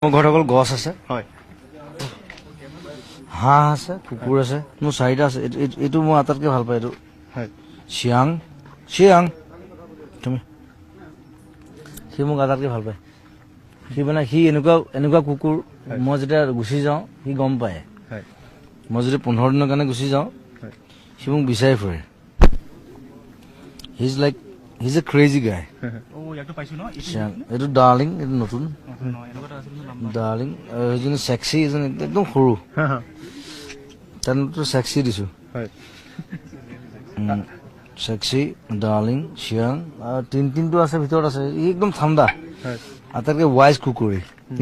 মোৰ ঘৰত অকল গছ আছে, হয় হাঁহ আছে, কুকুৰ আছে, মোৰ 4টা আছে। এইটো মই আটাইতকৈ ভাল পাওঁ। এইটো হয় চিয়াং চিয়াং তুমি সি মোক আটাইতকৈ ভাল পায়। সি এনেকুৱা কুকুৰ, মই যেতিয়া গুচি যাওঁ সি গম পায়। হয় মই যদি 15 দিনৰ কাৰণে গুচি যাওঁ হয় সি মোক বিচাৰি ফুৰে। হিজ এ ক্ৰেজি গাই। চিয়াং এইটো ডাৰ্লিং, এইটো নতুন ডাৰ্লিং। এইজনী চেক্সি, এজনী একদম সৰু, তেনেতো চেক্সি দিছো। হয় চেক্সি, ডাৰ্লিং, চিয়াং আৰু তিনটো আছে, ভিতৰত আছে। ই একদম ঠাণ্ডা, হয় আটাইতকৈ ৱাইজ কুকুৰ।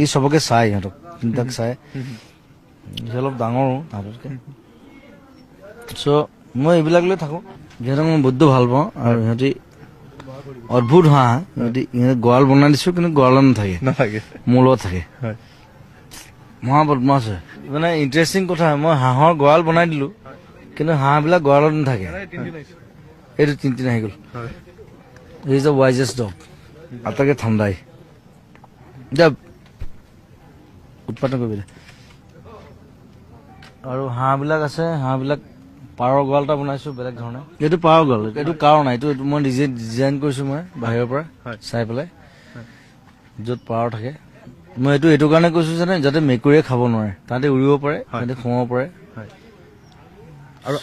ই চবকে চাই, সিহঁতক তিনিটাক চাই। সি অলপ ডাঙৰো তাহাঁততকৈ। চ' মই এইবিলাক লৈ থাকোঁ। সিহঁতক মই বহুত ভাল পাওঁ। আৰু সিহঁতি অদ্ভুত হাঁহ। সিহঁতি গঁৰাল বনাই দিছো, কিন্তু গঁৰালত নাথাকে, মোৰ লগত থাকে। মহা বদমাছ হয়। মানে ইণ্টাৰেষ্টিং কথা, মই হাঁহৰ গঁৰাল বনাই দিলো, কিন্তু হাঁহবিলাক গঁৰালত নাথাকে। এইটো তিনিদিন আহি গ'ল। ইজ দ্য ৱাইজেষ্ট ডগ, আটাইতকৈ ঠাণ্ডাই। এতিয়া উৎপাদন কৰিবি। আৰু হাঁহবিলাক আছে, হাঁহবিলাক পাৰৰ গঁৰাল এটা বনাইছো বেলেগ ধৰণে। এইটো পাৰৰ গঁৰাল, এইটো কাৰণ নাই, এইটো মই নিজে ডিজাইন কৰিছো, মই বাহিৰৰ পৰা চাই পেলাই, য'ত পাৰ থাকে। মই এইটো কাৰণে কৈছো যাতে মেকুৰীয়ে খাব নোৱাৰে, তাহাঁতে উৰিব পাৰে, তাহাঁতে সোমাব পাৰে। আৰু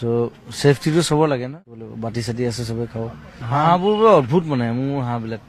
ছেফটিটো চাব লাগে না, বাতি চাতি আছে, চবে খাব। হাঁহবোৰ অদ্ভুত, মানে মোৰ হাঁহবিলাক।